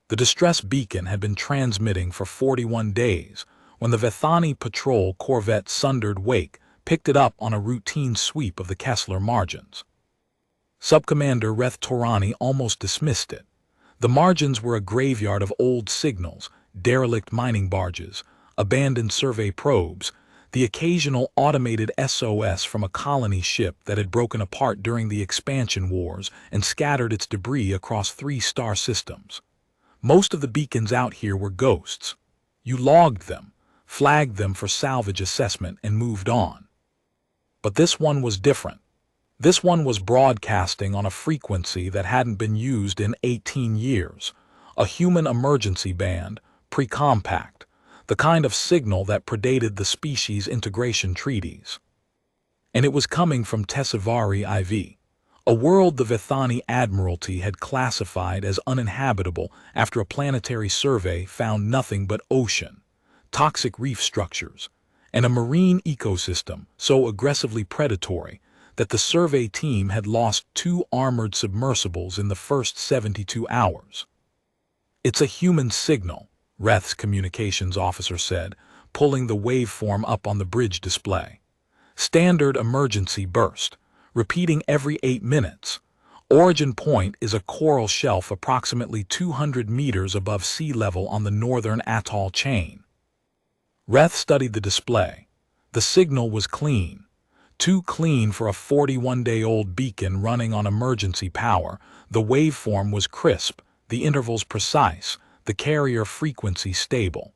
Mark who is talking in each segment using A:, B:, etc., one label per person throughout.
A: The distress beacon had been transmitting for 41 days when the Vethani patrol corvette Sundered Wake picked it up on a routine sweep of the Kessler margins. Subcommander Reth Torani almost dismissed it. The margins were a graveyard of old signals, derelict mining barges, abandoned survey probes, the occasional automated SOS from a colony ship that had broken apart during the expansion wars and scattered its debris across 3 star systems. Most of the beacons out here were ghosts. You logged them, flagged them for salvage assessment, and moved on. But this one was different. This one was broadcasting on a frequency that hadn't been used in 18 years, a human emergency band, pre-compact, the kind of signal that predated the species integration treaties. And it was coming from Tessavari IV, a world the Vethani Admiralty had classified as uninhabitable after a planetary survey found nothing but ocean, toxic reef structures, and a marine ecosystem so aggressively predatory that the survey team had lost 2 armored submersibles in the first 72 hours. "It's a human signal," Reth's communications officer said, pulling the waveform up on the bridge display. "Standard emergency burst, repeating every 8 minutes. Origin point is a coral shelf approximately 200 meters above sea level on the northern atoll chain." Reth studied the display. The signal was clean. Too clean for a 41-day-old beacon running on emergency power. The waveform was crisp, the intervals precise, the carrier frequency stable.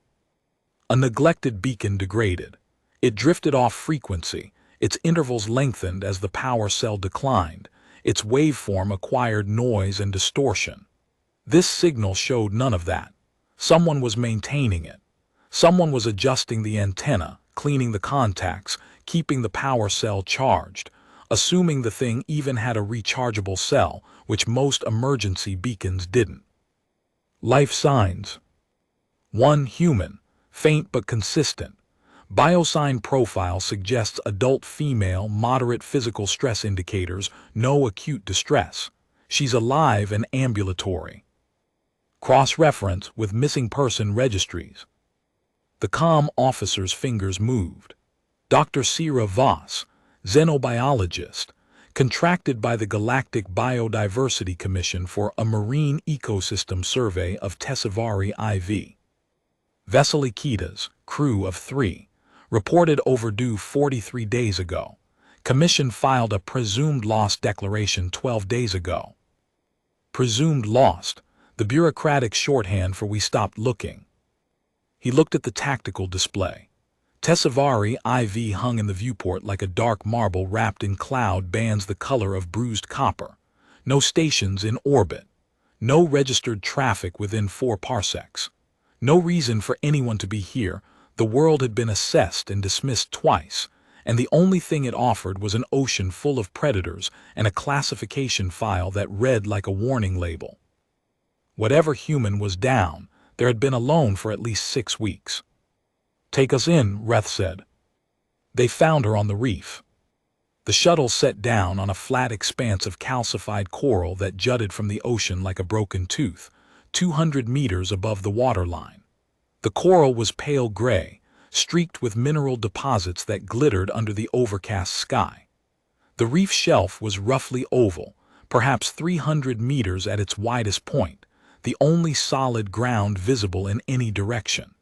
A: A neglected beacon degraded. It drifted off frequency, its intervals lengthened as the power cell declined, its waveform acquired noise and distortion. This signal showed none of that. Someone was maintaining it. Someone was adjusting the antenna, cleaning the contacts, keeping the power cell charged, assuming the thing even had a rechargeable cell, which most emergency beacons didn't. Life signs. 1. Human, faint but consistent. Biosign profile suggests adult female, moderate physical stress indicators, no acute distress. She's alive and ambulatory. Cross-reference with missing person registries. The comm officer's fingers moved. Dr. Sira Voss, xenobiologist, contracted by the Galactic Biodiversity Commission for a marine ecosystem survey of Tessavari IV. Vesely Kitas, crew of 3, reported overdue 43 days ago. Commission filed a presumed lost declaration 12 days ago. Presumed lost, the bureaucratic shorthand for we stopped looking. He looked at the tactical display. Tessavari IV hung in the viewport like a dark marble wrapped in cloud bands the color of bruised copper. No stations in orbit. No registered traffic within 4 parsecs. No reason for anyone to be here. The world had been assessed and dismissed twice, and the only thing it offered was an ocean full of predators and a classification file that read like a warning label. Whatever human was down, there had been alone for at least 6 weeks. "Take us in," Reth said. They found her on the reef. The shuttle set down on a flat expanse of calcified coral that jutted from the ocean like a broken tooth, 200 meters above the waterline. The coral was pale gray, streaked with mineral deposits that glittered under the overcast sky. The reef shelf was roughly oval, perhaps 300 meters at its widest point, the only solid ground visible in any direction.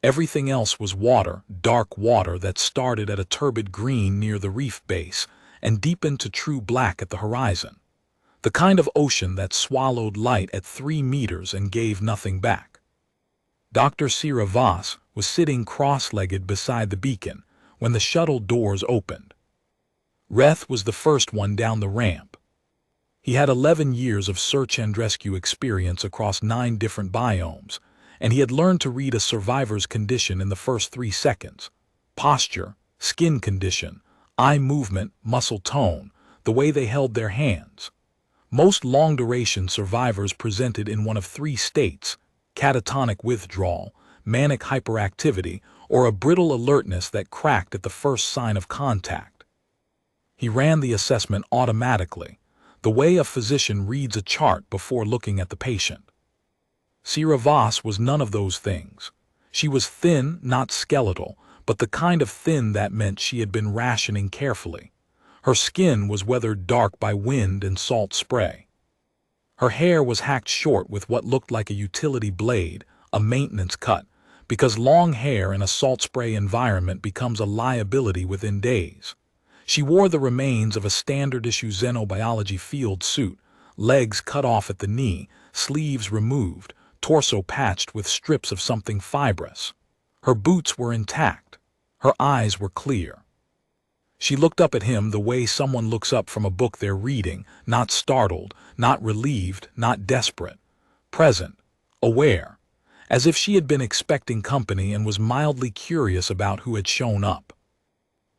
A: Everything else was water, dark water that started at a turbid green near the reef base and deepened to true black at the horizon. The kind of ocean that swallowed light at 3 meters and gave nothing back. Dr. Sira Voss was sitting cross-legged beside the beacon when the shuttle doors opened. Reth was the first one down the ramp. He had 11 years of search and rescue experience across 9 different biomes, and he had learned to read a survivor's condition in the first 3 seconds. Posture, skin condition, eye movement, muscle tone, the way they held their hands. Most long-duration survivors presented in one of 3 states: catatonic withdrawal, manic hyperactivity, or a brittle alertness that cracked at the first sign of contact. He ran the assessment automatically, the way a physician reads a chart before looking at the patient. Sierra Voss was none of those things. She was thin, not skeletal, but the kind of thin that meant she had been rationing carefully. Her skin was weathered dark by wind and salt spray. Her hair was hacked short with what looked like a utility blade, a maintenance cut, because long hair in a salt spray environment becomes a liability within days. She wore the remains of a standard-issue xenobiology field suit, legs cut off at the knee, sleeves removed, torso patched with strips of something fibrous. Her boots were intact. Her eyes were clear. She looked up at him the way someone looks up from a book they're reading, not startled, not relieved, not desperate. Present, aware, as if she had been expecting company and was mildly curious about who had shown up.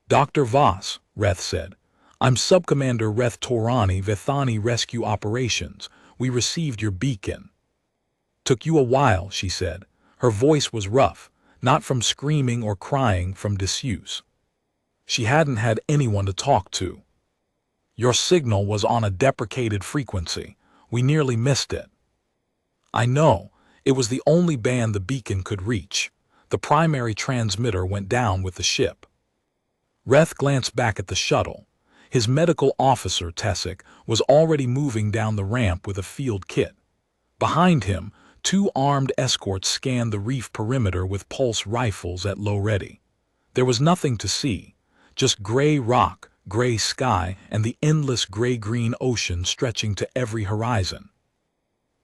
A: "Dr. Voss," Reth said. "I'm Subcommander Reth Torani, Vethani Rescue Operations. We received your beacon." "Took you a while," she said. Her voice was rough, not from screaming or crying, from disuse. She hadn't had anyone to talk to. "Your signal was on a deprecated frequency. We nearly missed it." "I know. It was the only band the beacon could reach. The primary transmitter went down with the ship." Reth glanced back at the shuttle. His medical officer, Tessic, was already moving down the ramp with a field kit. Behind him, 2 armed escorts scanned the reef perimeter with pulse rifles at low ready. There was nothing to see, just gray rock, gray sky, and the endless gray-green ocean stretching to every horizon.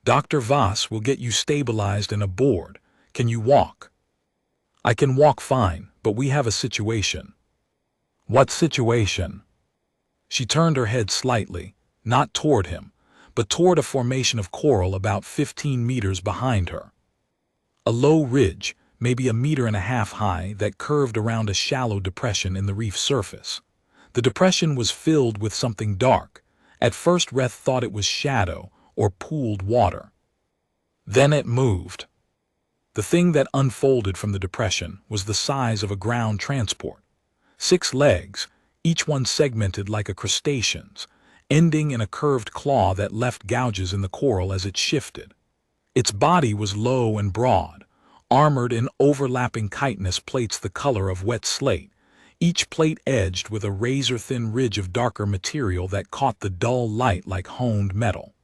A: "Dr. Voss will get you stabilized and aboard. Can you walk?" "I can walk fine, but we have a situation." "What situation?" She turned her head slightly, not toward him, but toward a formation of coral about 15 meters behind her. A low ridge, maybe 1.5 meters high, that curved around a shallow depression in the reef surface. The depression was filled with something dark. At first Reth thought it was shadow or pooled water. Then it moved. The thing that unfolded from the depression was the size of a ground transport. 6 legs, each one segmented like a crustacean's, ending in a curved claw that left gouges in the coral as it shifted. Its body was low and broad, armored in overlapping chitinous plates the color of wet slate, each plate edged with a razor-thin ridge of darker material that caught the dull light like honed metal.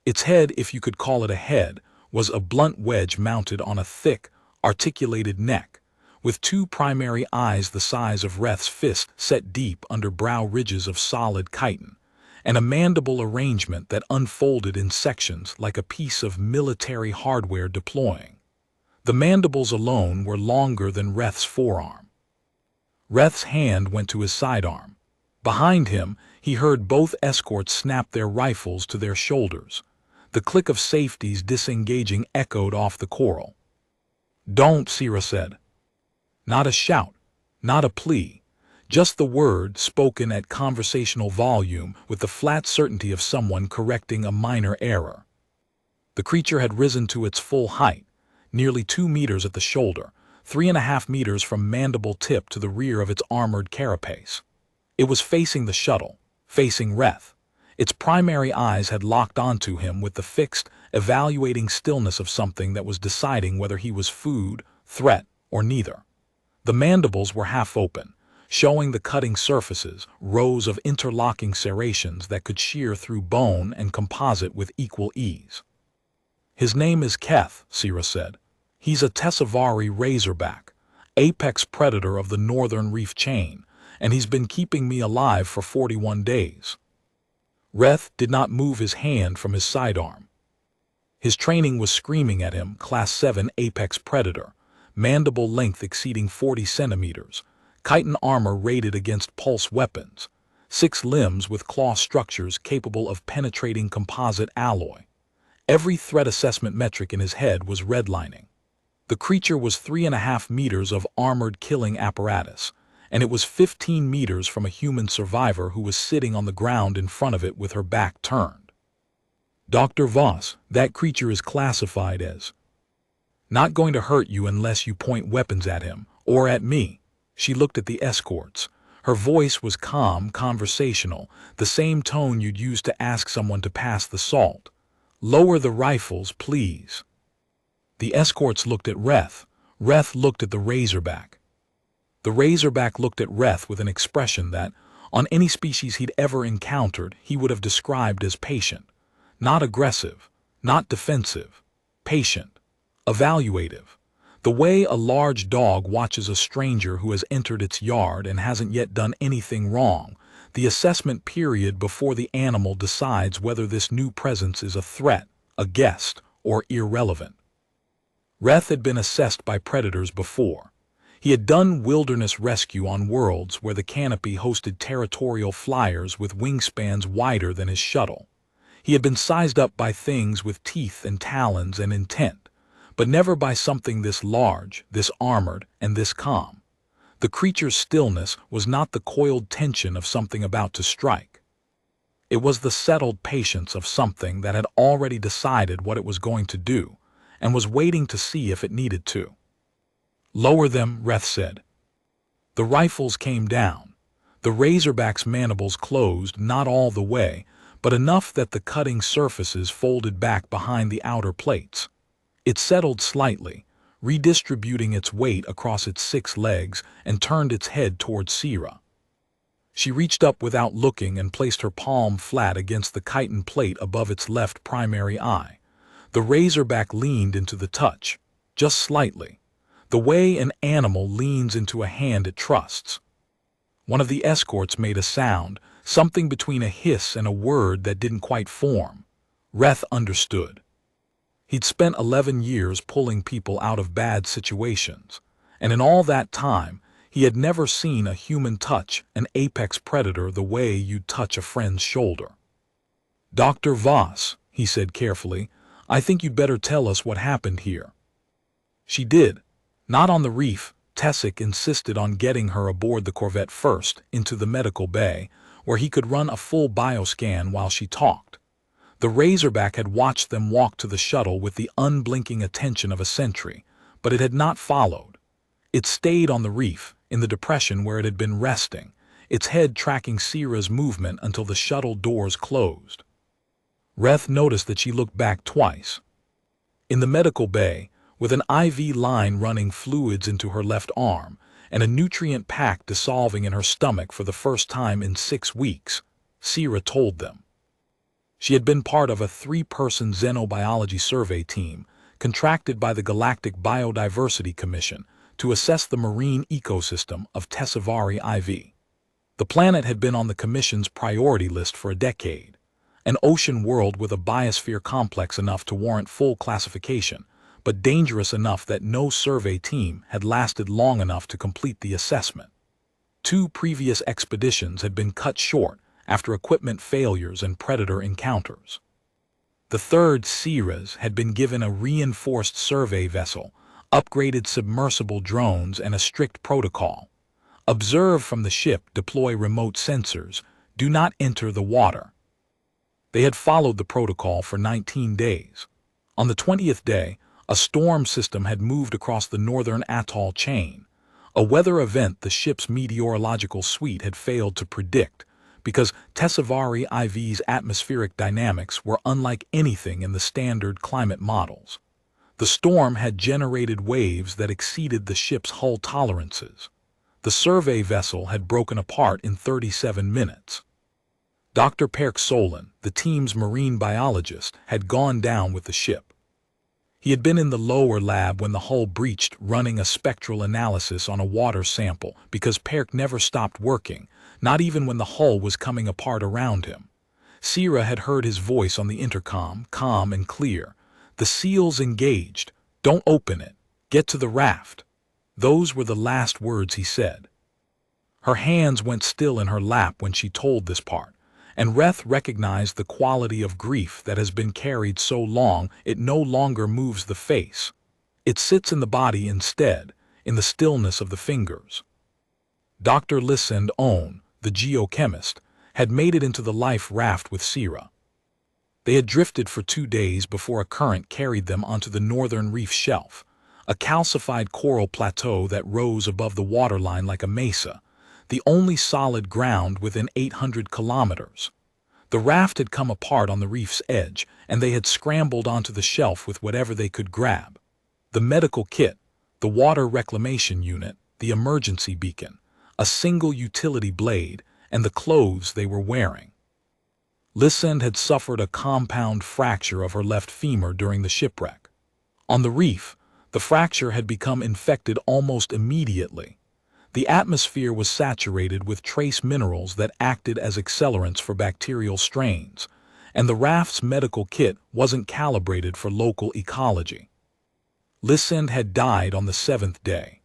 A: Its head, if you could call it a head, was a blunt wedge mounted on a thick, articulated neck, with 2 primary eyes the size of Reth's fist set deep under brow ridges of solid chitin, and a mandible arrangement that unfolded in sections like a piece of military hardware deploying. The mandibles alone were longer than Reth's forearm. Reth's hand went to his sidearm. Behind him, he heard both escorts snap their rifles to their shoulders. The click of safeties disengaging echoed off the coral. "Don't," Sierra said. Not a shout, not a plea, just the word spoken at conversational volume with the flat certainty of someone correcting a minor error. The creature had risen to its full height, nearly 2 meters at the shoulder, 3.5 meters from mandible tip to the rear of its armored carapace. It was facing the shuttle, facing Reth. Its primary eyes had locked onto him with the fixed, evaluating stillness of something that was deciding whether he was food, threat, or neither. The mandibles were half open, showing the cutting surfaces, rows of interlocking serrations that could shear through bone and composite with equal ease. "His name is Keth," Sierra said. "He's a Tessavari razorback, apex predator of the northern reef chain, and he's been keeping me alive for 41 days. Reth did not move his hand from his sidearm. His training was screaming at him, Class 7 apex predator, mandible length exceeding 40 centimeters, chitin armor rated against pulse weapons, 6 limbs with claw structures capable of penetrating composite alloy. Every threat assessment metric in his head was redlining. The creature was 3.5 meters of armored killing apparatus, and it was 15 meters from a human survivor who was sitting on the ground in front of it with her back turned. "Dr. Voss, that creature is classified as not going to hurt you unless you point weapons at him, or at me." She looked at the escorts. Her voice was calm, conversational, the same tone you'd use to ask someone to pass the salt. "Lower the rifles, please." The escorts looked at Reth. Reth looked at the Razorback. The Razorback looked at Reth with an expression that, on any species he'd ever encountered, he would have described as patient. Not aggressive, not defensive. Patient. Evaluative. The way a large dog watches a stranger who has entered its yard and hasn't yet done anything wrong, the assessment period before the animal decides whether this new presence is a threat, a guest, or irrelevant. Reth had been assessed by predators before. He had done wilderness rescue on worlds where the canopy hosted territorial flyers with wingspans wider than his shuttle. He had been sized up by things with teeth and talons and intent, but never by something this large, this armored, and this calm. The creature's stillness was not the coiled tension of something about to strike. It was the settled patience of something that had already decided what it was going to do, and was waiting to see if it needed to. "Lower them," Reth said. The rifles came down. The Razorback's mandibles closed not all the way, but enough that the cutting surfaces folded back behind the outer plates. It settled slightly, redistributing its weight across its 6 legs, and turned its head towards Sierra. She reached up without looking and placed her palm flat against the chitin plate above its left primary eye. The Razorback leaned into the touch, just slightly, the way an animal leans into a hand it trusts. One of the escorts made a sound, something between a hiss and a word that didn't quite form. Reth understood. He'd spent 11 years pulling people out of bad situations, and in all that time, he had never seen a human touch an apex predator the way you'd touch a friend's shoulder. "Dr. Voss," he said carefully, "I think you'd better tell us what happened here." She did. Not on the reef. Tessic insisted on getting her aboard the Corvette first, into the medical bay, where he could run a full bioscan while she talked. The Razorback had watched them walk to the shuttle with the unblinking attention of a sentry, but it had not followed. It stayed on the reef, in the depression where it had been resting, its head tracking Sierra's movement until the shuttle doors closed. Reth noticed that she looked back twice. In the medical bay, with an IV line running fluids into her left arm, and a nutrient pack dissolving in her stomach for the first time in 6 weeks, Sierra told them. She had been part of a 3-person xenobiology survey team, contracted by the Galactic Biodiversity Commission to assess the marine ecosystem of Tessivari IV. The planet had been on the Commission's priority list for a decade, an ocean world with a biosphere complex enough to warrant full classification, but dangerous enough that no survey team had lasted long enough to complete the assessment. 2 previous expeditions had been cut short after equipment failures and predator encounters. The third, Sierra's, had been given a reinforced survey vessel, upgraded submersible drones, and a strict protocol. Observe from the ship, deploy remote sensors, do not enter the water. They had followed the protocol for 19 days. On the 20th day, a storm system had moved across the northern atoll chain, a weather event the ship's meteorological suite had failed to predict, because Tessivari IV's atmospheric dynamics were unlike anything in the standard climate models. The storm had generated waves that exceeded the ship's hull tolerances. The survey vessel had broken apart in 37 minutes. Dr. Perk Solon, the team's marine biologist, had gone down with the ship. He had been in the lower lab when the hull breached, running a spectral analysis on a water sample because Perk never stopped working, not even when the hull was coming apart around him. Sierra had heard his voice on the intercom, calm and clear. "The seal's engaged. Don't open it. Get to the raft." Those were the last words he said. Her hands went still in her lap when she told this part, and Reth recognized the quality of grief that has been carried so long it no longer moves the face. It sits in the body instead, in the stillness of the fingers. Dr. Lysand Owen, the geochemist, had made it into the life raft with Sierra. They had drifted for 2 days before a current carried them onto the northern reef shelf, a calcified coral plateau that rose above the waterline like a mesa, the only solid ground within 800 kilometers. The raft had come apart on the reef's edge, and they had scrambled onto the shelf with whatever they could grab. The medical kit, the water reclamation unit, the emergency beacon, a single utility blade, and the clothes they were wearing. Lysand had suffered a compound fracture of her left femur during the shipwreck. On the reef, the fracture had become infected almost immediately. The atmosphere was saturated with trace minerals that acted as accelerants for bacterial strains, and the raft's medical kit wasn't calibrated for local ecology. Lysand had died on the 7th day.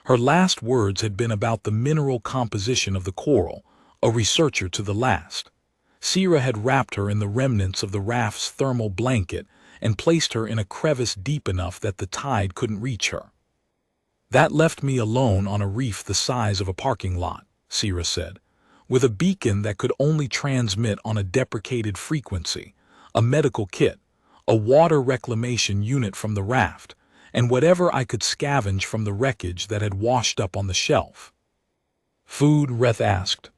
A: Her last words had been about the mineral composition of the coral, a researcher to the last. Sierra had wrapped her in the remnants of the raft's thermal blanket and placed her in a crevice deep enough that the tide couldn't reach her. "That left me alone on a reef the size of a parking lot," Sierra said, "with a beacon that could only transmit on a deprecated frequency, a medical kit, a water reclamation unit from the raft, and whatever I could scavenge from the wreckage that had washed up on the shelf." "Food?" Reth asked.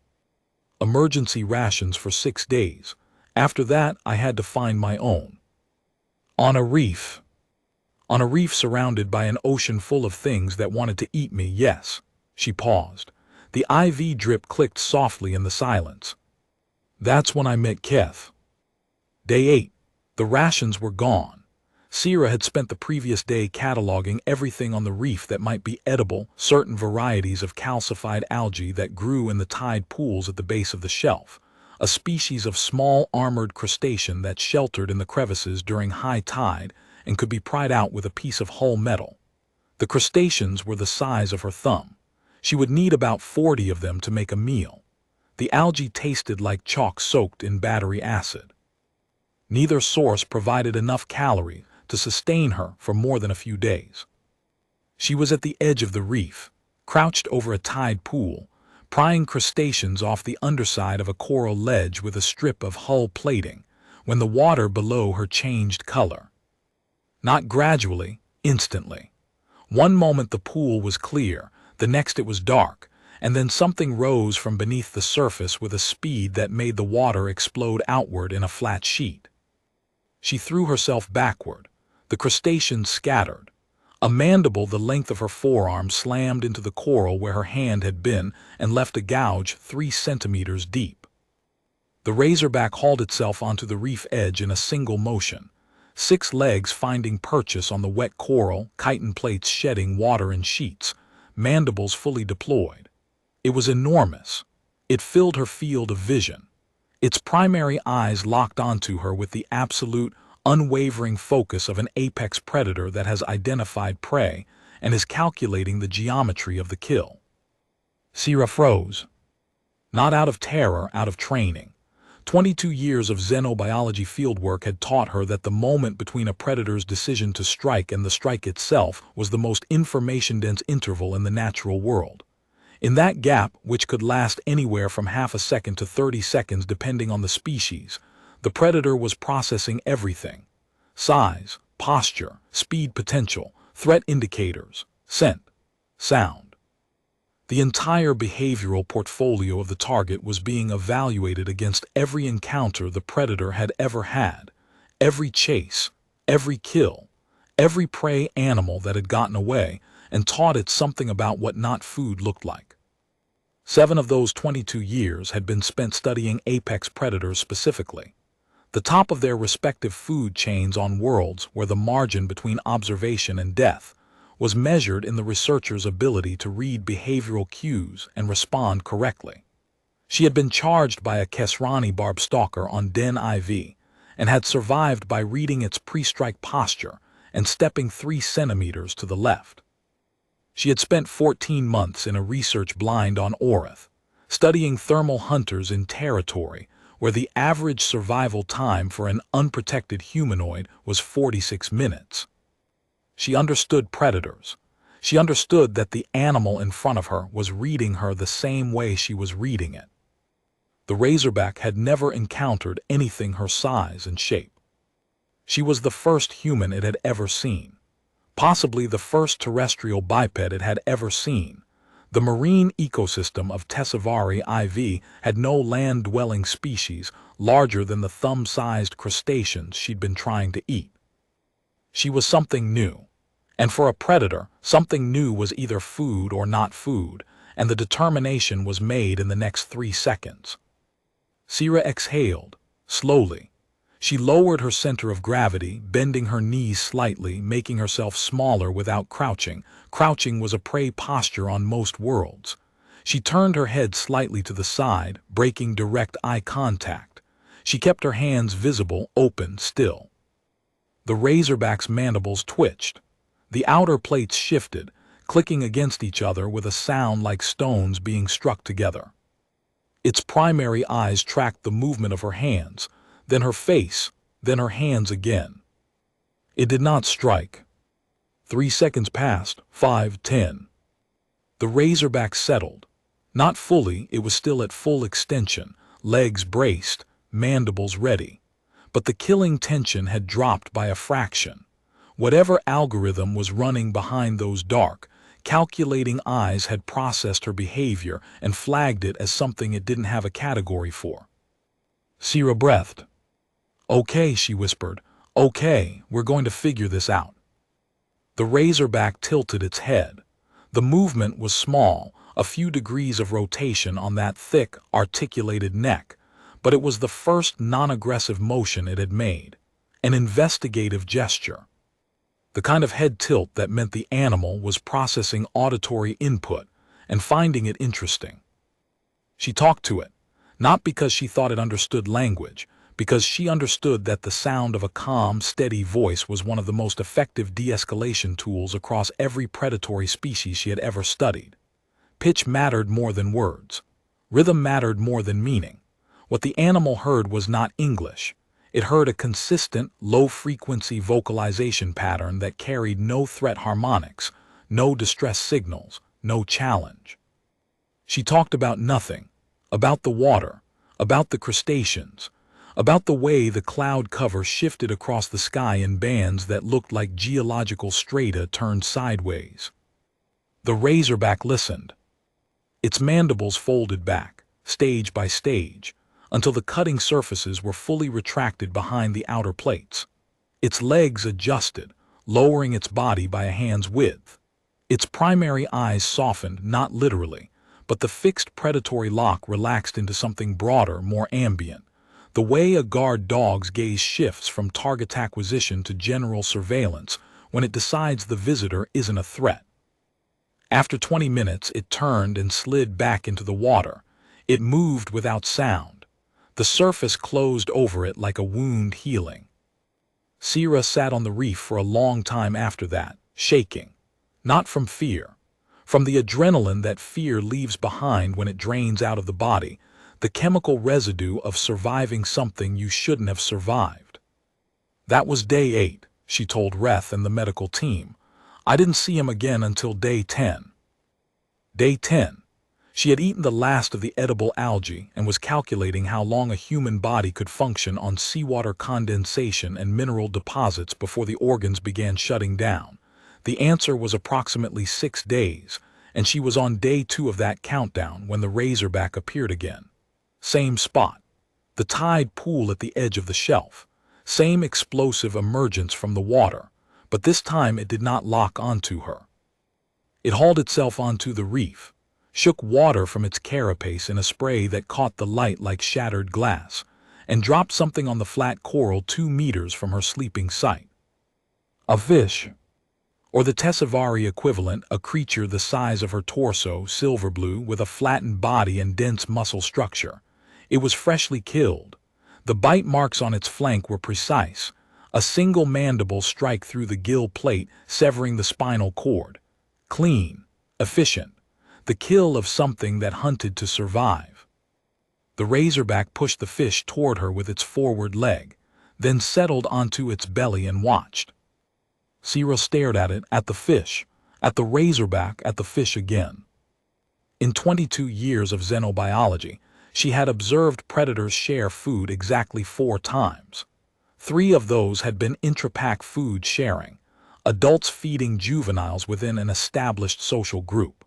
A: "Emergency rations for 6 days. After that, I had to find my own." On a reef. On a reef surrounded by an ocean full of things that wanted to eat me, yes. She paused. The IV drip clicked softly in the silence. "That's when I met Keth." Day 8. The rations were gone. Sierra had spent the previous day cataloging everything on the reef that might be edible, certain varieties of calcified algae that grew in the tide pools at the base of the shelf, a species of small armored crustacean that sheltered in the crevices during high tide and could be pried out with a piece of hull metal. The crustaceans were the size of her thumb. She would need about 40 of them to make a meal. The algae tasted like chalk soaked in battery acid. Neither source provided enough calories to sustain her for more than a few days. She was at the edge of the reef, crouched over a tide pool, prying crustaceans off the underside of a coral ledge with a strip of hull plating, when the water below her changed color. Not gradually, instantly. One moment the pool was clear, the next it was dark, and then something rose from beneath the surface with a speed that made the water explode outward in a flat sheet. She threw herself backward. The crustacean scattered. A mandible the length of her forearm slammed into the coral where her hand had been and left a gouge 3 centimeters deep. The razorback hauled itself onto the reef edge in a single motion, 6 legs finding purchase on the wet coral, chitin plates shedding water in sheets, mandibles fully deployed. It was enormous. It filled her field of vision. Its primary eyes locked onto her with the absolute, unwavering focus of an apex predator that has identified prey and is calculating the geometry of the kill. Sierra froze. Not out of terror, out of training. 22 years of xenobiology fieldwork had taught her that the moment between a predator's decision to strike and the strike itself was the most information-dense interval in the natural world. In that gap, which could last anywhere from half a second to 30 seconds depending on the species, the predator was processing everything: size, posture, speed potential, threat indicators, scent, sound. The entire behavioral portfolio of the target was being evaluated against every encounter the predator had ever had, every chase, every kill, every prey animal that had gotten away, and taught it something about what not food looked like. 7 of those 22 years had been spent studying apex predators specifically, the top of their respective food chains on worlds where the margin between observation and death was measured in the researcher's ability to read behavioral cues and respond correctly. She had been charged by a Kesrani barb stalker on Den IV and had survived by reading its pre-strike posture and stepping 3 centimeters to the left. She had spent 14 months in a research blind on Orith, studying thermal hunters in territory where the average survival time for an unprotected humanoid was 46 minutes. She understood predators. She understood that the animal in front of her was reading her the same way she was reading it. The razorback had never encountered anything her size and shape. She was the first human it had ever seen. Possibly the first terrestrial biped it had ever seen. The marine ecosystem of Tessavari IV had no land-dwelling species larger than the thumb-sized crustaceans she'd been trying to eat. She was something new, And for a predator, something new was either food or not food, and the determination was made in the next 3 seconds. Sierra exhaled, slowly. She lowered her center of gravity, bending her knees slightly, making herself smaller without crouching. Crouching was a prey posture on most worlds. She turned her head slightly to the side, breaking direct eye contact. She kept her hands visible, open, still. The razorback's mandibles twitched. The outer plates shifted, clicking against each other with a sound like stones being struck together. Its primary eyes tracked the movement of her hands, then her face, then her hands again. It did not strike. 3 seconds passed, 5, 10. The razorback settled. Not fully, it was still at full extension, legs braced, mandibles ready. But the killing tension had dropped by a fraction. Whatever algorithm was running behind those dark, calculating eyes had processed her behavior and flagged it as something it didn't have a category for. Sierra breathed. "Okay," she whispered. "Okay, we're going to figure this out." The razorback tilted its head. The movement was small, a few degrees of rotation on that thick, articulated neck, but it was the first non-aggressive motion it had made, an investigative gesture. The kind of head tilt that meant the animal was processing auditory input and finding it interesting. She talked to it, not because she thought it understood language, because she understood that the sound of a calm, steady voice was one of the most effective de-escalation tools across every predatory species she had ever studied. Pitch mattered more than words. Rhythm mattered more than meaning. What the animal heard was not English. It heard a consistent, low-frequency vocalization pattern that carried no threat harmonics, no distress signals, no challenge. She talked about nothing, about the water, about the crustaceans, about the way the cloud cover shifted across the sky in bands that looked like geological strata turned sideways. The razorback listened. Its mandibles folded back, stage by stage, until the cutting surfaces were fully retracted behind the outer plates. Its legs adjusted, lowering its body by a hand's width. Its primary eyes softened, not literally, but the fixed predatory lock relaxed into something broader, more ambient. The way a guard dog's gaze shifts from target acquisition to general surveillance when it decides the visitor isn't a threat. After 20 minutes, it turned and slid back into the water. It moved without sound. The surface closed over it like a wound healing. Sierra sat on the reef for a long time after that, shaking. Not from fear. From the adrenaline that fear leaves behind when it drains out of the body, the chemical residue of surviving something you shouldn't have survived. That was day 8, she told Reth and the medical team. I didn't see him again until day 10. Day 10. She had eaten the last of the edible algae and was calculating how long a human body could function on seawater condensation and mineral deposits before the organs began shutting down. The answer was approximately 6 days, and she was on day 2 of that countdown when the razorback appeared again. Same spot. The tide pool at the edge of the shelf. Same explosive emergence from the water, but this time it did not lock onto her. It hauled itself onto the reef, shook water from its carapace in a spray that caught the light like shattered glass, and dropped something on the flat coral 2 meters from her sleeping sight. A fish, or the Tessavari equivalent, a creature the size of her torso, silver blue, with a flattened body and dense muscle structure. It was freshly killed. The bite marks on its flank were precise, a single mandible strike through the gill plate, severing the spinal cord. Clean, efficient, the kill of something that hunted to survive. The razorback pushed the fish toward her with its forward leg, then settled onto its belly and watched. Sierra stared at it, at the fish, at the razorback, at the fish again. In 22 years of xenobiology, she had observed predators share food exactly 4 times. 3 of those had been intrapack food sharing, adults feeding juveniles within an established social group.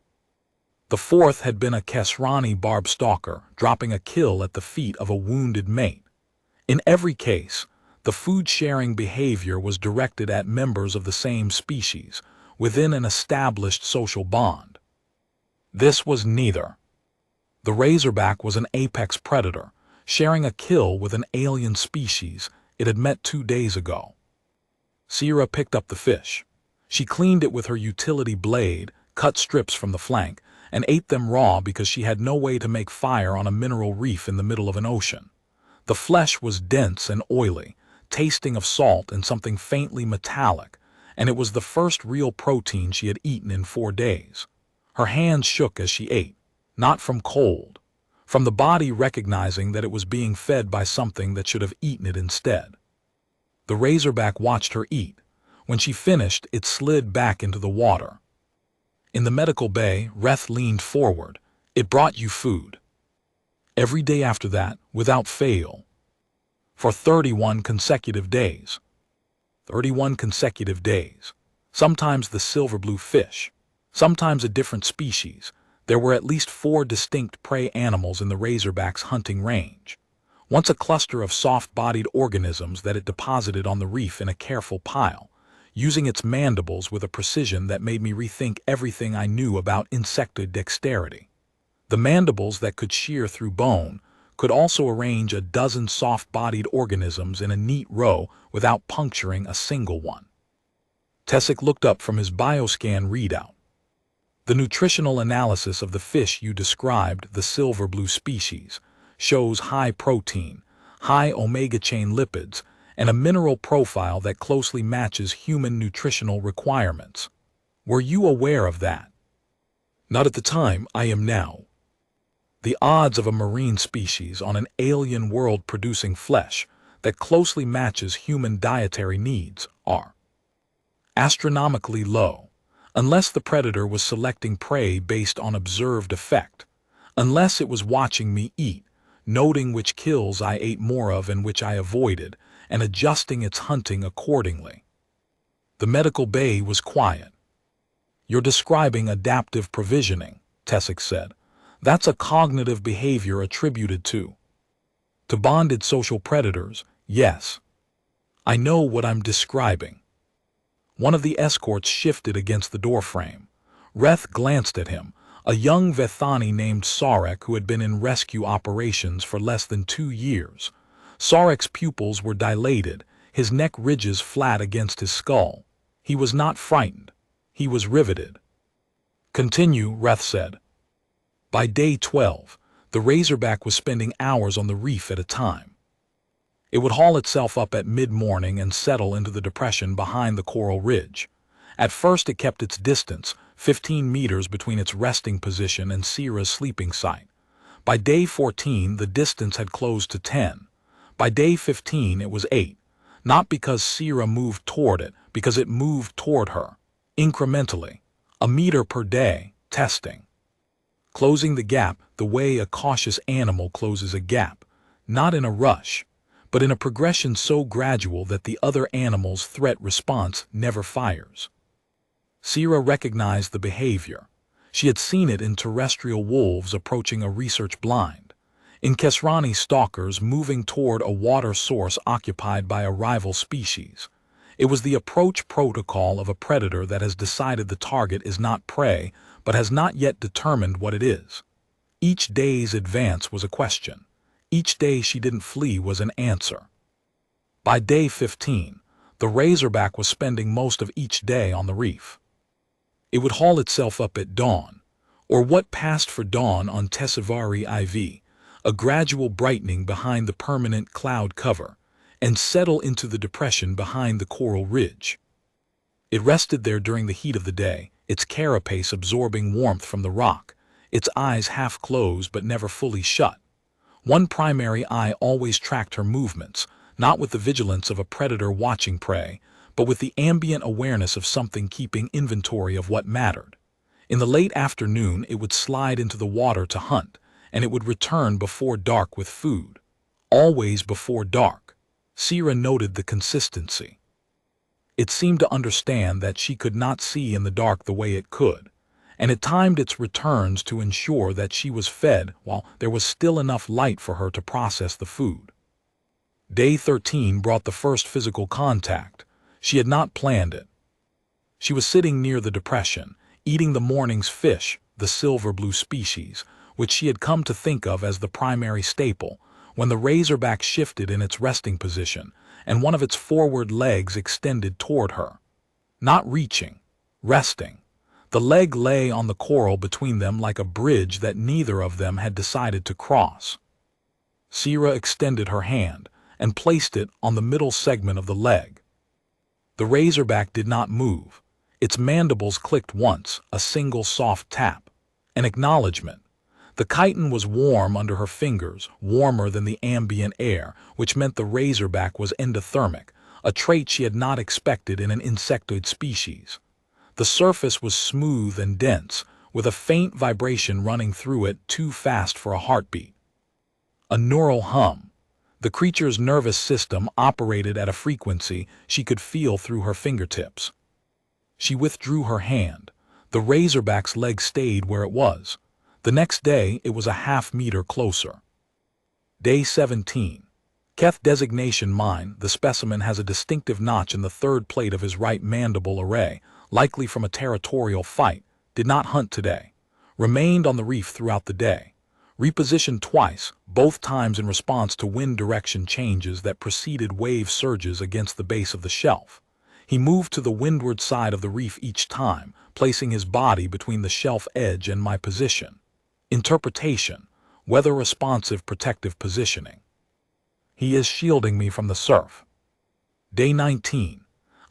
A: The 4th had been a Kesrani barb stalker dropping a kill at the feet of a wounded mate. In every case, the food-sharing behavior was directed at members of the same species, within an established social bond. This was neither. The razorback was an apex predator, sharing a kill with an alien species it had met 2 days ago. Sierra picked up the fish. She cleaned it with her utility blade, cut strips from the flank, and ate them raw because she had no way to make fire on a mineral reef in the middle of an ocean. The flesh was dense and oily, tasting of salt and something faintly metallic, and it was the first real protein she had eaten in 4 days. Her hands shook as she ate, not from cold, from the body recognizing that it was being fed by something that should have eaten it instead. The razorback watched her eat. When she finished, it slid back into the water. In the medical bay, Reth leaned forward. It brought you food. Every day after that, without fail. For 31 consecutive days. 31 consecutive days. Sometimes the silver blue fish. Sometimes a different species. There were at least 4 distinct prey animals in the razorback's hunting range. Once a cluster of soft-bodied organisms that it deposited on the reef in a careful pile, using its mandibles with a precision that made me rethink everything I knew about insectoid dexterity. The mandibles that could shear through bone could also arrange a dozen soft-bodied organisms in a neat row without puncturing a single one. Tessic looked up from his bioscan readout. The nutritional analysis of the fish you described, the silver blue species, shows high protein, high omega-chain lipids, and a mineral profile that closely matches human nutritional requirements. Were you aware of that? Not at the time, I am now. The odds of a marine species on an alien world producing flesh that closely matches human dietary needs are astronomically low, unless the predator was selecting prey based on observed effect, unless it was watching me eat, noting which kills I ate more of and which I avoided, and adjusting its hunting accordingly. The medical bay was quiet. You're describing adaptive provisioning, Tessic said. That's a cognitive behavior attributed to bonded social predators, yes. I know what I'm describing. One of the escorts shifted against the doorframe. Reth glanced at him, a young Vethani named Sarek who had been in rescue operations for less than 2 years. Sarek's pupils were dilated, his neck ridges flat against his skull. He was not frightened. He was riveted. Continue, Reth said. By day 12, the razorback was spending hours on the reef at a time. It would haul itself up at mid-morning and settle into the depression behind the coral ridge. At first it kept its distance, 15 meters between its resting position and Sierra's sleeping site. By day 14, the distance had closed to 10. By day 15, it was 8. Not because Sierra moved toward it, because it moved toward her. Incrementally. A meter per day, testing. Closing the gap the way a cautious animal closes a gap, not in a rush, but in a progression so gradual that the other animal's threat response never fires. Sierra recognized the behavior. She had seen it in terrestrial wolves approaching a research blind, in Kesrani stalkers moving toward a water source occupied by a rival species. It was the approach protocol of a predator that has decided the target is not prey, but has not yet determined what it is. Each day's advance was a question. Each day she didn't flee was an answer. By day 15, the razorback was spending most of each day on the reef. It would haul itself up at dawn, or what passed for dawn on Tessivari IV, a gradual brightening behind the permanent cloud cover, and settle into the depression behind the coral ridge. It rested there during the heat of the day, its carapace absorbing warmth from the rock, its eyes half closed but never fully shut. One primary eye always tracked her movements, not with the vigilance of a predator watching prey, but with the ambient awareness of something keeping inventory of what mattered. In the late afternoon, it would slide into the water to hunt, and it would return before dark with food. Always before dark. Sierra noted the consistency. It seemed to understand that she could not see in the dark the way it could, and it timed its returns to ensure that she was fed while there was still enough light for her to process the food. Day 13 brought the first physical contact. She had not planned it. She was sitting near the depression, eating the morning's fish, the silver-blue species, which she had come to think of as the primary staple, when the razorback shifted in its resting position, and one of its forward legs extended toward her. Not reaching, resting. The leg lay on the coral between them like a bridge that neither of them had decided to cross. Sierra extended her hand and placed it on the middle segment of the leg. The razorback did not move. Its mandibles clicked once, a single soft tap. An acknowledgement. The chitin was warm under her fingers, warmer than the ambient air, which meant the razorback was endothermic, a trait she had not expected in an insectoid species. The surface was smooth and dense, with a faint vibration running through it too fast for a heartbeat. A neural hum. The creature's nervous system operated at a frequency she could feel through her fingertips. She withdrew her hand. The razorback's leg stayed where it was. The next day, it was a half-meter closer. Day 17. Keth designation mine. The specimen has a distinctive notch in the third plate of his right mandible array, likely from a territorial fight. Did not hunt today. Remained on the reef throughout the day. Repositioned twice, both times in response to wind direction changes that preceded wave surges against the base of the shelf. He moved to the windward side of the reef each time, placing his body between the shelf edge and my position. Interpretation: weather-responsive protective positioning. He is shielding me from the surf. Day 19.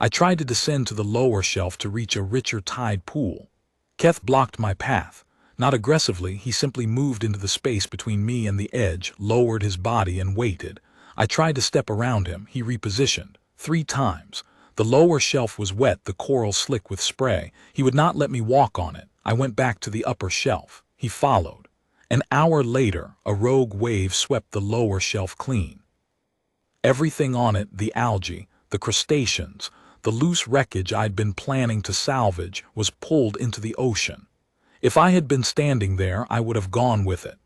A: I tried to descend to the lower shelf to reach a richer tide pool. Keth blocked my path. Not aggressively, he simply moved into the space between me and the edge, lowered his body and waited. I tried to step around him. He repositioned. 3 times. The lower shelf was wet, the coral slick with spray. He would not let me walk on it. I went back to the upper shelf. He followed. An hour later, a rogue wave swept the lower shelf clean. Everything on it, the algae, the crustaceans, the loose wreckage I'd been planning to salvage, was pulled into the ocean. If I had been standing there, I would have gone with it.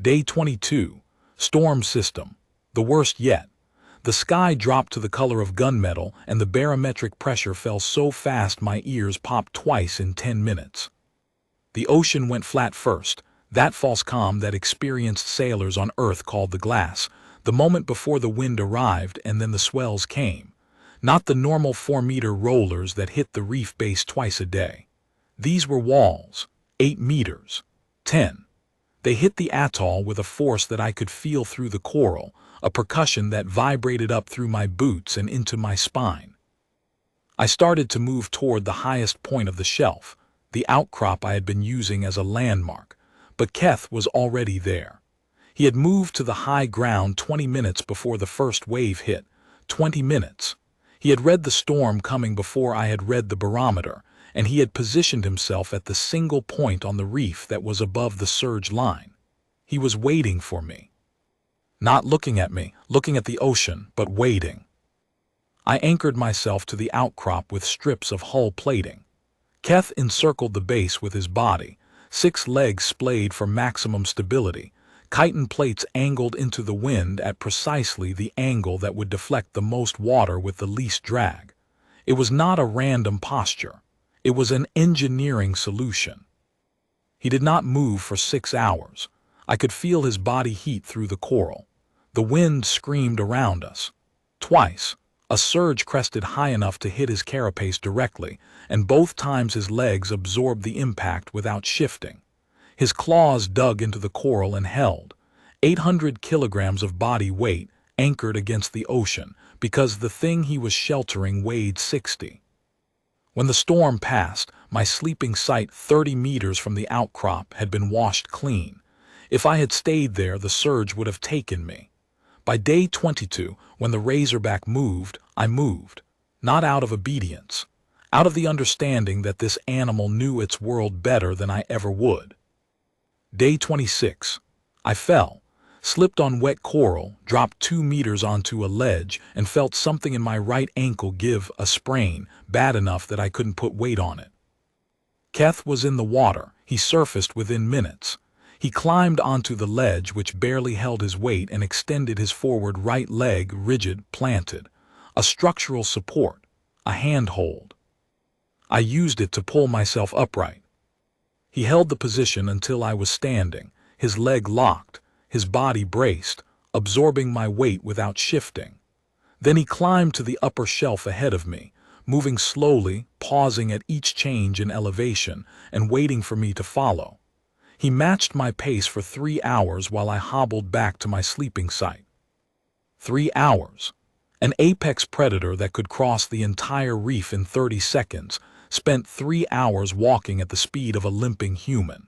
A: Day 22. Storm system. The worst yet. The sky dropped to the color of gunmetal, and the barometric pressure fell so fast my ears popped twice in 10 minutes. The ocean went flat first, that false calm that experienced sailors on Earth called the glass, the moment before the wind arrived, and then the swells came. Not the normal 4-meter rollers that hit the reef base twice a day. These were walls, 8 meters, 10. They hit the atoll with a force that I could feel through the coral, a percussion that vibrated up through my boots and into my spine. I started to move toward the highest point of the shelf, the outcrop I had been using as a landmark, but Keth was already there. He had moved to the high ground 20 minutes before the first wave hit. 20 minutes. He had read the storm coming before I had read the barometer, and he had positioned himself at the single point on the reef that was above the surge line. He was waiting for me. Not looking at me, looking at the ocean, but waiting. I anchored myself to the outcrop with strips of hull plating. Keth encircled the base with his body, 6 legs splayed for maximum stability, chitin plates angled into the wind at precisely the angle that would deflect the most water with the least drag. It was not a random posture. It was an engineering solution. He did not move for 6 hours. I could feel his body heat through the coral. The wind screamed around us. Twice, a surge crested high enough to hit his carapace directly, and both times his legs absorbed the impact without shifting. His claws dug into the coral and held. 800 kilograms of body weight anchored against the ocean because the thing he was sheltering weighed 60. When the storm passed, my sleeping site 30 meters from the outcrop had been washed clean. If I had stayed there, the surge would have taken me. By day 22, when the razorback moved, I moved. Not out of obedience. Out of the understanding that this animal knew its world better than I ever would. Day 26. I fell. Slipped on wet coral, dropped 2 meters onto a ledge, and felt something in my right ankle give a sprain, bad enough that I couldn't put weight on it. Keth was in the water. He surfaced within minutes. He climbed onto the ledge, which barely held his weight, and extended his forward right leg rigid, planted. A structural support. A handhold. I used it to pull myself upright. He held the position until I was standing, his leg locked, his body braced, absorbing my weight without shifting. Then he climbed to the upper shelf ahead of me, moving slowly, pausing at each change in elevation, and waiting for me to follow. He matched my pace for 3 hours while I hobbled back to my sleeping site. 3 hours. An apex predator that could cross the entire reef in 30 seconds spent 3 hours walking at the speed of a limping human.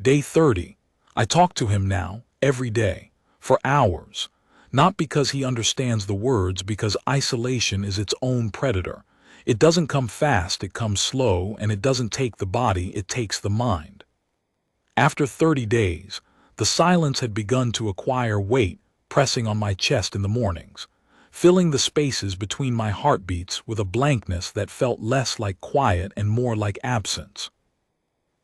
A: Day 30. I talk to him now, every day, for hours. Not because he understands the words, because isolation is its own predator. It doesn't come fast, it comes slow, and it doesn't take the body, it takes the mind. After 30 days, the silence had begun to acquire weight, pressing on my chest in the mornings, filling the spaces between my heartbeats with a blankness that felt less like quiet and more like absence.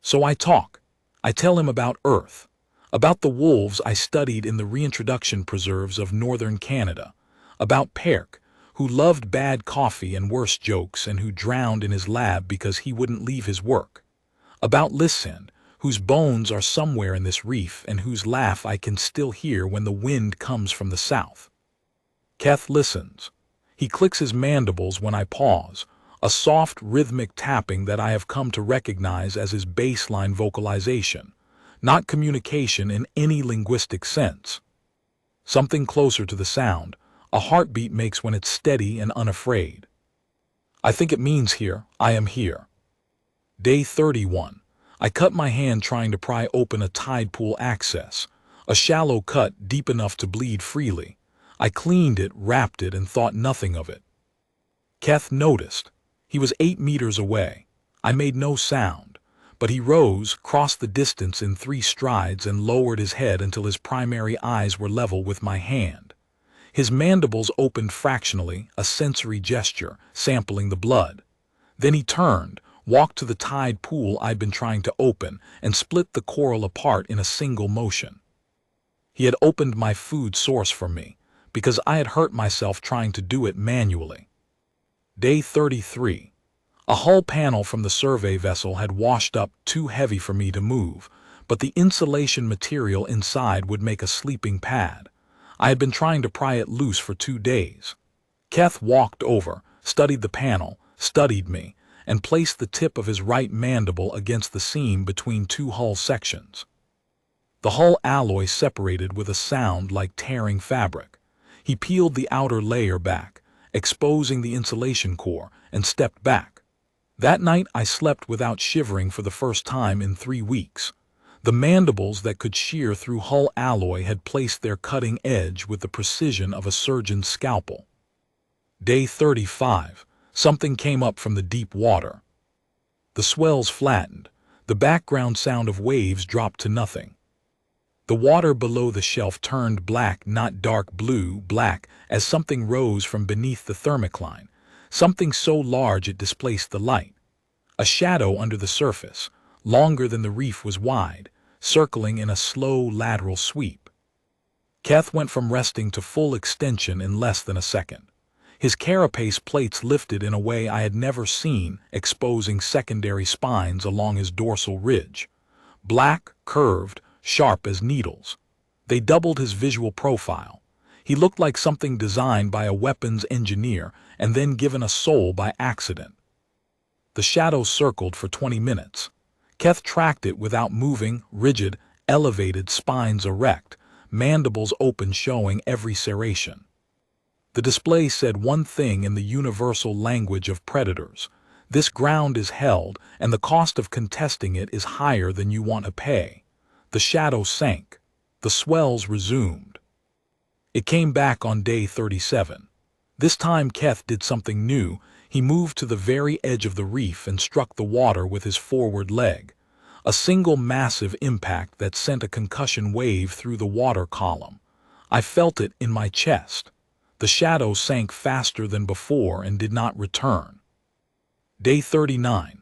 A: So I talk. I tell him about Earth, about the wolves I studied in the reintroduction preserves of northern Canada, about Perk, who loved bad coffee and worse jokes and who drowned in his lab because he wouldn't leave his work, about Lysand, whose bones are somewhere in this reef and whose laugh I can still hear when the wind comes from the south. Keth listens. He clicks his mandibles when I pause, a soft rhythmic tapping that I have come to recognize as his baseline vocalization, not communication in any linguistic sense. Something closer to the sound a heartbeat makes when it's steady and unafraid. I think it means here, I am here. Day 31. I cut my hand trying to pry open a tide pool access, a shallow cut deep enough to bleed freely. I cleaned it, wrapped it, and thought nothing of it. Keth noticed. He was 8 meters away. I made no sound, but he rose, crossed the distance in 3 strides, and lowered his head until his primary eyes were level with my hand. His mandibles opened fractionally, a sensory gesture, sampling the blood. Then he turned, walked to the tide pool I'd been trying to open, and split the coral apart in a single motion. He had opened my food source for me, because I had hurt myself trying to do it manually. Day 33. A hull panel from the survey vessel had washed up, too heavy for me to move, but the insulation material inside would make a sleeping pad. I had been trying to pry it loose for 2 days. Keth walked over, studied the panel, studied me, and placed the tip of his right mandible against the seam between 2 hull sections. The hull alloy separated with a sound like tearing fabric. He peeled the outer layer back, exposing the insulation core, and stepped back. That night I slept without shivering for the first time in 3 weeks. The mandibles that could shear through hull alloy had placed their cutting edge with the precision of a surgeon's scalpel. Day 35. Something came up from the deep water. The swells flattened. The background sound of waves dropped to nothing. The water below the shelf turned black, not dark blue, black, as something rose from beneath the thermocline, something so large it displaced the light. A shadow under the surface, longer than the reef was wide, circling in a slow lateral sweep. Keth went from resting to full extension in less than a second. His carapace plates lifted in a way I had never seen, exposing secondary spines along his dorsal ridge. Black, curved, sharp as needles. They doubled his visual profile. He looked like something designed by a weapons engineer and then given a soul by accident. The shadow circled for 20 minutes. Keth tracked it without moving, rigid, elevated, spines erect, mandibles open showing every serration. The display said one thing in the universal language of predators. This ground is held, and the cost of contesting it is higher than you want to pay. The shadow sank. The swells resumed. It came back on day 37. This time Keth did something new. He moved to the very edge of the reef and struck the water with his forward leg. A single massive impact that sent a concussion wave through the water column. I felt it in my chest. The shadow sank faster than before and did not return. Day 39.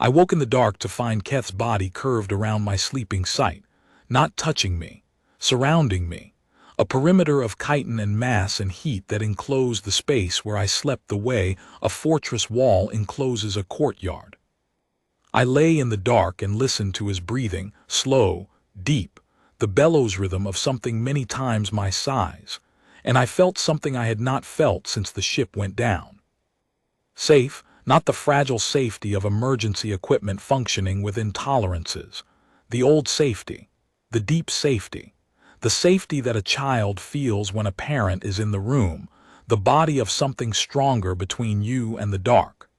A: I woke in the dark to find Keth's body curved around my sleeping site, not touching me, surrounding me. a perimeter of chitin and mass and heat that enclosed the space where I slept the way a fortress wall encloses a courtyard. I lay in the dark and listened to his breathing, slow, deep, the bellows rhythm of something many times my size, and I felt something I had not felt since the ship went down. Safe, not the fragile safety of emergency equipment functioning within tolerances. The old safety, the deep safety, the safety that a child feels when a parent is in the room, the body of something stronger between you and the dark.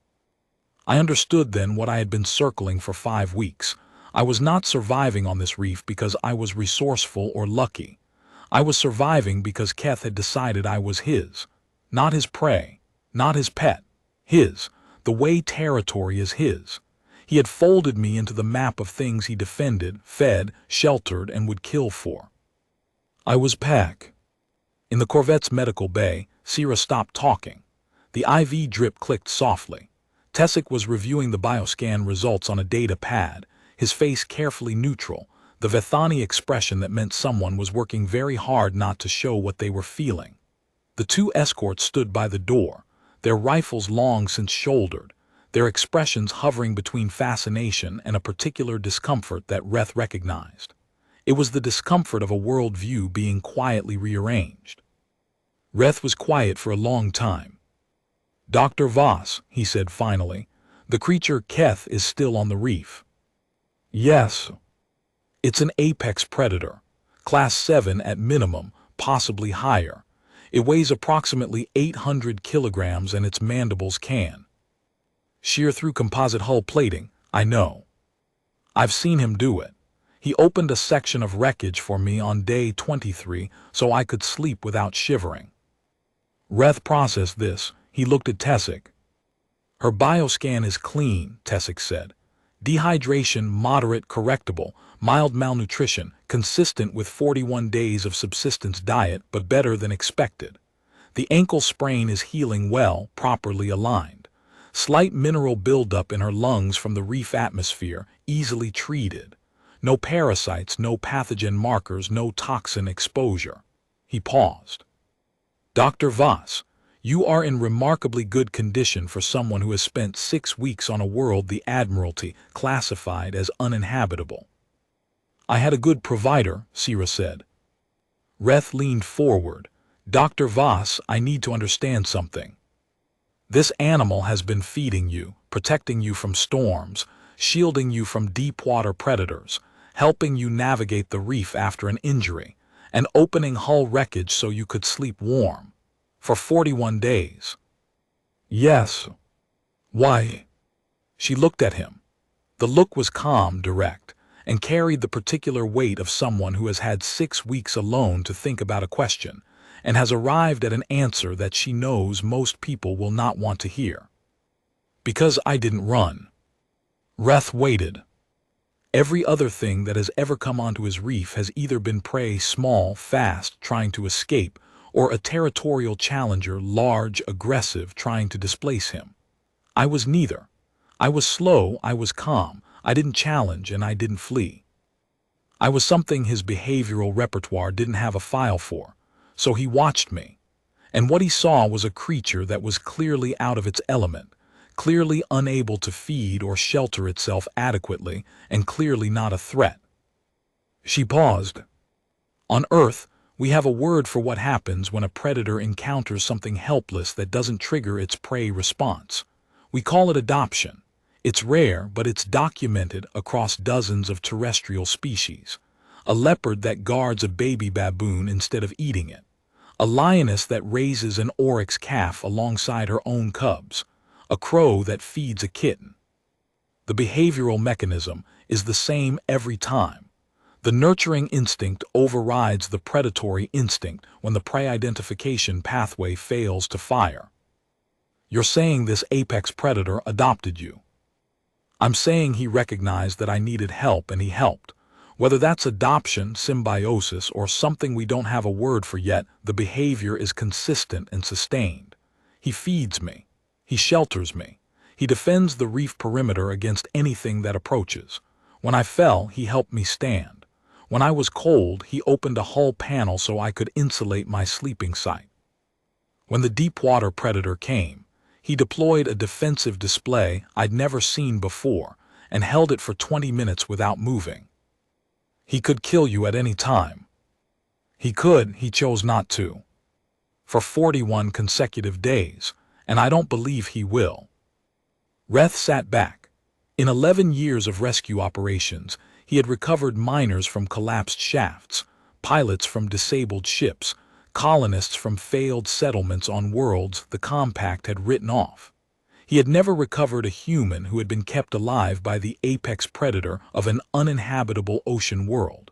A: I understood then what I had been circling for 5 weeks. I was not surviving on this reef because I was resourceful or lucky. I was surviving because Keth had decided I was his. Not his prey, not his pet. His, the way territory is his. He had folded me into the map of things he defended, fed, sheltered, and would kill for. I was Pack. In the corvette's medical bay, Sierra stopped talking. The IV drip clicked softly. Tessic was reviewing the bioscan results on a data pad, his face carefully neutral, the Vethani expression that meant someone was working very hard not to show what they were feeling. The 2 escorts stood by the door, their rifles long since shouldered, their expressions hovering between fascination and a particular discomfort that Reth recognized. It was the discomfort of a world view being quietly rearranged. Reth was quiet for a long time. "Dr. Voss," he said finally, "the creature Keth is still on the reef." "Yes." "It's an apex predator, class 7 at minimum, possibly higher. It weighs approximately 800 kilograms and its mandibles can shear through composite hull plating, I know. I've seen him do it. He opened a section of wreckage for me on day 23 so I could sleep without shivering." Reth processed this. He looked at Tessic. "Her bioscan is clean," Tessic said. "Dehydration moderate correctable, mild malnutrition, consistent with 41 days of subsistence diet but better than expected. The ankle sprain is healing well, properly aligned. Slight mineral buildup in her lungs from the reef atmosphere, easily treated. No parasites, no pathogen markers, no toxin exposure." He paused. "Dr. Voss, you are in remarkably good condition for someone who has spent 6 weeks on a world the Admiralty classified as uninhabitable." "I had a good provider," Sierra said. Reth leaned forward. "Dr. Voss, I need to understand something. This animal has been feeding you, protecting you from storms, shielding you from deep-water predators, helping you navigate the reef after an injury, and opening hull wreckage so you could sleep warm. For 41 days. "Yes." "Why?" She looked at him. The look was calm, direct, and carried the particular weight of someone who has had 6 weeks alone to think about a question, and has arrived at an answer that she knows most people will not want to hear. "Because I didn't run." Reth waited. Every other thing that has ever come onto his reef has either been prey small, fast, trying to escape, or a territorial challenger, large, aggressive, trying to displace him. I was neither. I was slow, I was calm, I didn't challenge, and I didn't flee. I was something his behavioral repertoire didn't have a file for, so he watched me. And what he saw was a creature that was clearly out of its element, clearly unable to feed or shelter itself adequately, and clearly not a threat. She paused. "On Earth, we have a word for what happens when a predator encounters something helpless that doesn't trigger its prey response. We call it adoption. It's rare, but it's documented across dozens of terrestrial species. A leopard that guards a baby baboon instead of eating it. A lioness that raises an oryx calf alongside her own cubs. A crow that feeds a kitten. The behavioral mechanism is the same every time. The nurturing instinct overrides the predatory instinct when the prey identification pathway fails to fire. You're saying this apex predator adopted you. I'm saying he recognized that I needed help and he helped. Whether that's adoption, symbiosis, or something we don't have a word for yet, the behavior is consistent and sustained. He feeds me. He shelters me. He defends the reef perimeter against anything that approaches. When I fell, he helped me stand. When I was cold, he opened a hull panel so I could insulate my sleeping site. When the deep-water predator came, he deployed a defensive display I'd never seen before and held it for 20 minutes without moving. He could kill you at any time. He chose not to. For 41 consecutive days, and I don't believe he will. Reth sat back. In 11 years of rescue operations, he had recovered miners from collapsed shafts, pilots from disabled ships, colonists from failed settlements on worlds the Compact had written off. He had never recovered a human who had been kept alive by the apex predator of an uninhabitable ocean world.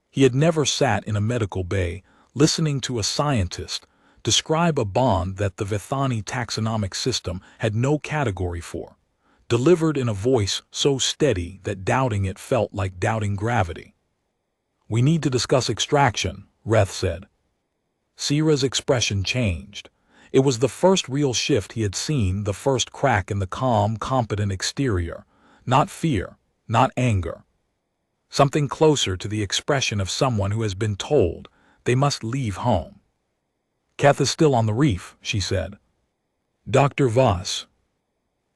A: He had never sat in a medical bay listening to a scientist describe a bond that the Vethani taxonomic system had no category for, delivered in a voice so steady that doubting it felt like doubting gravity. "We need to discuss extraction," Reth said. Sierra's expression changed. It was the first real shift he had seen, the first crack in the calm, competent exterior. Not fear, not anger. Something closer to the expression of someone who has been told they must leave home. "Keth is still on the reef," she said. "Dr. Voss.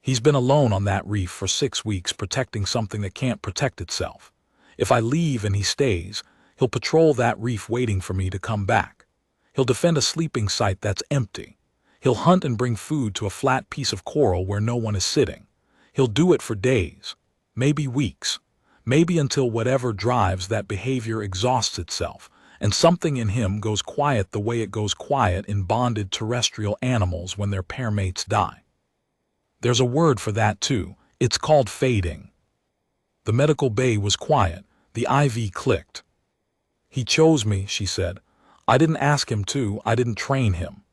A: He's been alone on that reef for 6 weeks protecting something that can't protect itself. If I leave and he stays, he'll patrol that reef waiting for me to come back. He'll defend a sleeping site that's empty. He'll hunt and bring food to a flat piece of coral where no one is sitting. He'll do it for days, maybe weeks, maybe until whatever drives that behavior exhausts itself, and something in him goes quiet the way it goes quiet in bonded terrestrial animals when their pair mates die. There's a word for that too. It's called fading." The medical bay was quiet. The IV clicked. "He chose me," she said. "I didn't ask him to. I didn't train him.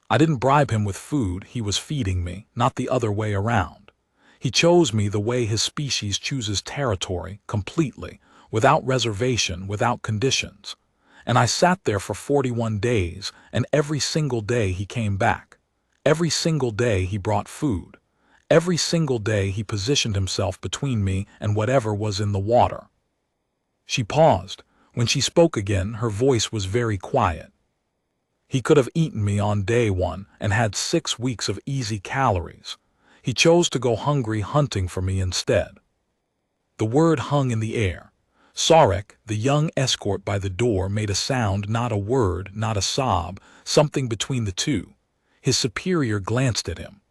A: I didn't bribe him with food. He was feeding me, not the other way around. He chose me the way his species chooses territory, completely, without reservation, without conditions. And I sat there for 41 days, and every single day he came back. Every single day he brought food. Every single day he positioned himself between me and whatever was in the water." She paused. When she spoke again, her voice was very quiet. "He could have eaten me on day 1 and had 6 weeks of easy calories. He chose to go hungry hunting for me instead." The word hung in the air. Sarek, the young escort by the door, made a sound, not a word, not a sob, something between the two. His superior glanced at him.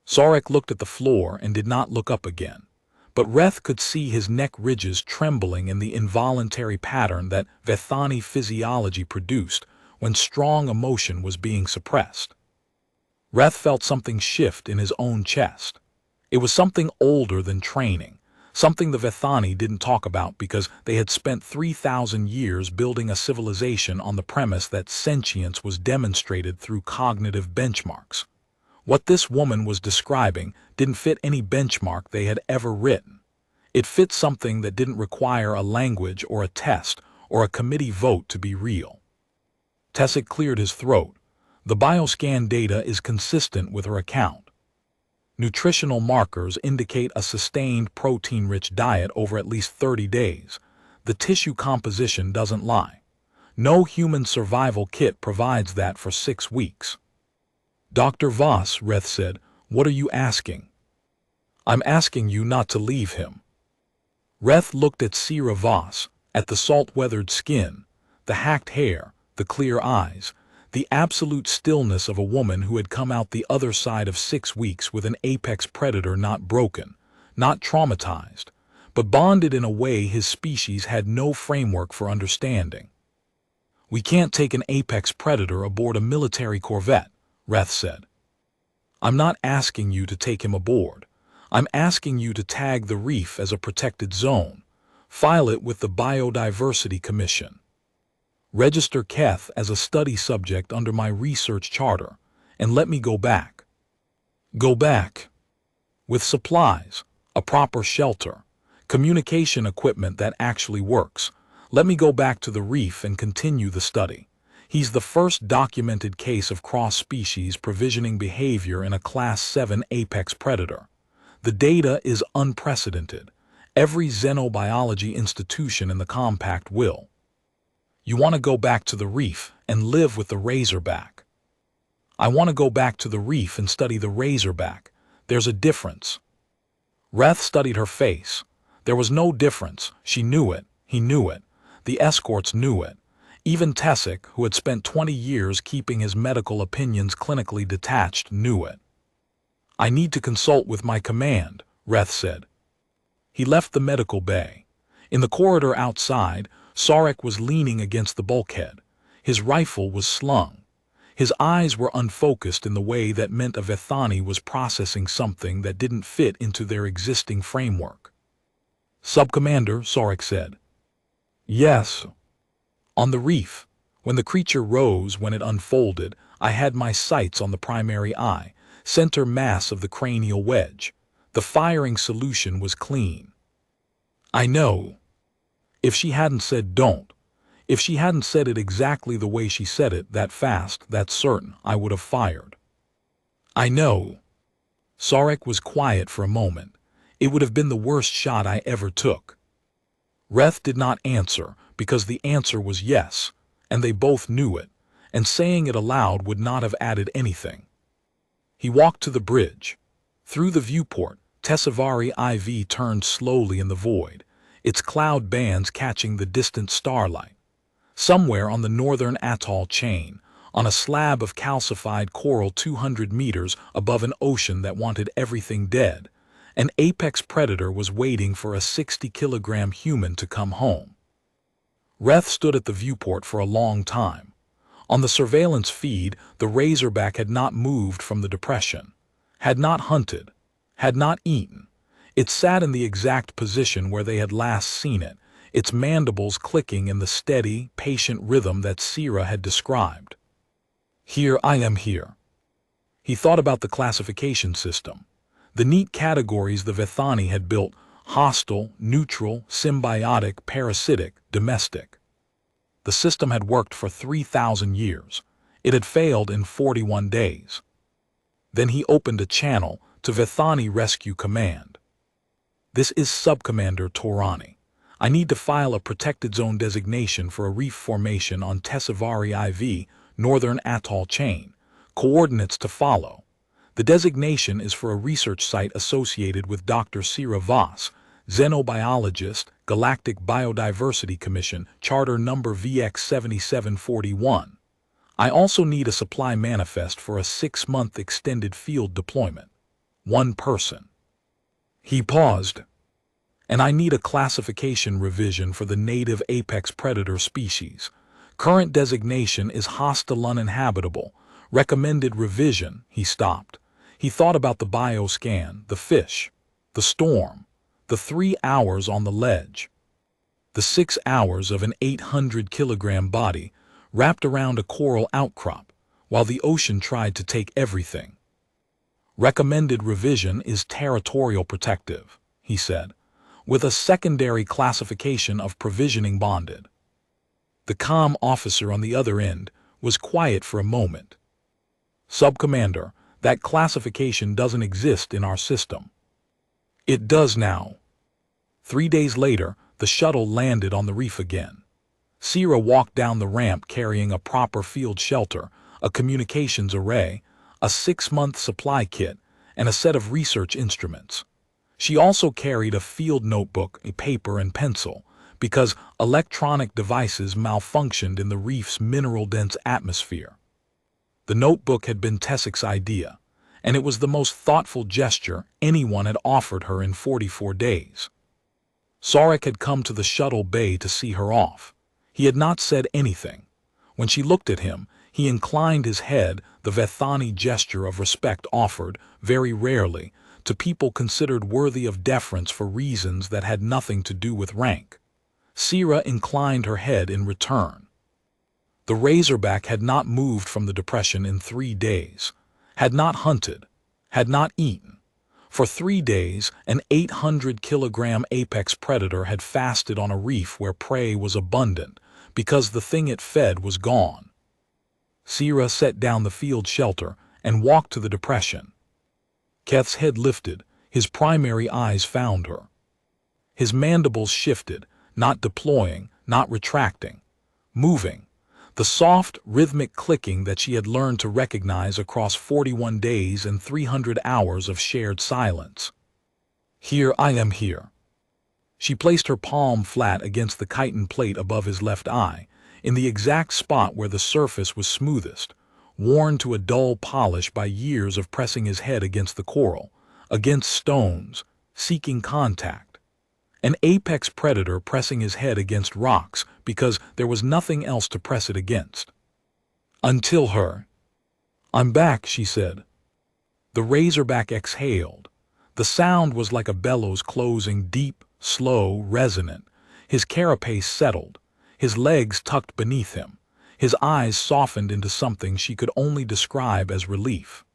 A: Sarek looked at the floor and did not look up again. But Reth could see his neck ridges trembling in the involuntary pattern that Vethani physiology produced when strong emotion was being suppressed. Reth felt something shift in his own chest. It was something older than training, something the Vethani didn't talk about because they had spent 3,000 years building a civilization on the premise that sentience was demonstrated through cognitive benchmarks. What this woman was describing didn't fit any benchmark they had ever written. It fit something that didn't require a language or a test or a committee vote to be real. Tessic cleared his throat. "The bioscan data is consistent with her account. Nutritional markers indicate a sustained protein-rich diet over at least 30 days. The tissue composition doesn't lie. No human survival kit provides that for 6 weeks. "Dr. Voss," Reth said, "what are you asking?" "I'm asking you not to leave him." Reth looked at Sierra Voss, at the salt-weathered skin, the hacked hair, the clear eyes, the absolute stillness of a woman who had come out the other side of 6 weeks with an apex predator not broken, not traumatized, but bonded in a way his species had no framework for understanding. "We can't take an apex predator aboard a military corvette," Reth said. "I'm not asking you to take him aboard. I'm asking you to tag the reef as a protected zone. File it with the Biodiversity Commission. Register Keth as a study subject under my research charter, and let me go back. Go back. With supplies, a proper shelter, communication equipment that actually works. Let me go back to the reef and continue the study. He's the first documented case of cross-species provisioning behavior in a Class 7 apex predator. The data is unprecedented, Every xenobiology institution in the compact will. You want to go back to the reef and live with the razorback. I want to go back to the reef and study the razorback. There's a difference. Reth studied her face. There was no difference. She knew it. He knew it. The escorts knew it. Even Tessic, who had spent 20 years keeping his medical opinions clinically detached, knew it. I need to consult with my command, Reth said. He left the medical bay. In the corridor outside, Sarek was leaning against the bulkhead. His rifle was slung. His eyes were unfocused in the way that meant a Vethani was processing something that didn't fit into their existing framework. Subcommander, Sarek said. Yes. On the reef, when the creature rose, when it unfolded, I had my sights on the primary eye, center mass of the cranial wedge. The firing solution was clean. I know. If she hadn't said don't, if she hadn't said it exactly the way she said it, that fast, that certain, I would have fired. I know. Sarek was quiet for a moment. It would have been the worst shot I ever took. Reth did not answer, because the answer was yes, and they both knew it, and saying it aloud would not have added anything. He walked to the bridge. Through the viewport, Tessavari IV turned slowly in the void, its cloud bands catching the distant starlight. Somewhere on the northern atoll chain, on a slab of calcified coral 200 meters above an ocean that wanted everything dead, an apex predator was waiting for a 60-kilogram human to come home. Reth stood at the viewport for a long time. On the surveillance feed, the razorback had not moved from the depression, had not hunted, had not eaten. It sat in the exact position where they had last seen it, its mandibles clicking in the steady, patient rhythm that Sira had described. Here I am here. He thought about the classification system, the neat categories the Vethani had built: hostile, neutral, symbiotic, parasitic, domestic. The system had worked for 3,000 years. It had failed in 41 days. Then he opened a channel to Vethani Rescue Command. This is Subcommander Torani. I need to file a protected zone designation for a reef formation on Tessavari IV, northern atoll chain. Coordinates to follow. The designation is for a research site associated with Dr. Sira Voss, xenobiologist, Galactic Biodiversity Commission, Charter Number VX7741. I also need a supply manifest for a 6-month extended field deployment. 1 person. He paused. And I need a classification revision for the native apex predator species. Current designation is hostile uninhabitable. Recommended revision, he stopped. He thought about the bioscan, the fish, the storm, the 3 hours on the ledge, the 6 hours of an 800-kilogram body wrapped around a coral outcrop while the ocean tried to take everything. Recommended revision is territorial protective, he said, with a secondary classification of provisioning bonded. The comm officer on the other end was quiet for a moment. Subcommander, that classification doesn't exist in our system. It does now. 3 days later, the shuttle landed on the reef again. Sira walked down the ramp carrying a proper field shelter, a communications array, a 6-month supply kit, and a set of research instruments. She also carried a field notebook, a paper and pencil, because electronic devices malfunctioned in the reef's mineral-dense atmosphere. The notebook had been Tessic's idea, and it was the most thoughtful gesture anyone had offered her in 44 days. Sarek had come to the shuttle bay to see her off. He had not said anything. When she looked at him, he inclined his head, the Vethani gesture of respect offered, very rarely, to people considered worthy of deference for reasons that had nothing to do with rank. Sira inclined her head in return. The razorback had not moved from the depression in 3 days, had not hunted, had not eaten. For 3 days, an 800-kilogram apex predator had fasted on a reef where prey was abundant, because the thing it fed was gone. Sira set down the field shelter and walked to the depression. Keth's head lifted, his primary eyes found her. His mandibles shifted, not deploying, not retracting, moving. The soft, rhythmic clicking that she had learned to recognize across 41 days and 300 hours of shared silence. Here I am here. She placed her palm flat against the chitin plate above his left eye, in the exact spot where the surface was smoothest, worn to a dull polish by years of pressing his head against the coral, against stones, seeking contact. An apex predator pressing his head against rocks because there was nothing else to press it against. Until her. "I'm back," she said. The razorback exhaled. The sound was like a bellows closing, deep, slow, resonant. His carapace settled, his legs tucked beneath him, his eyes softened into something she could only describe as relief.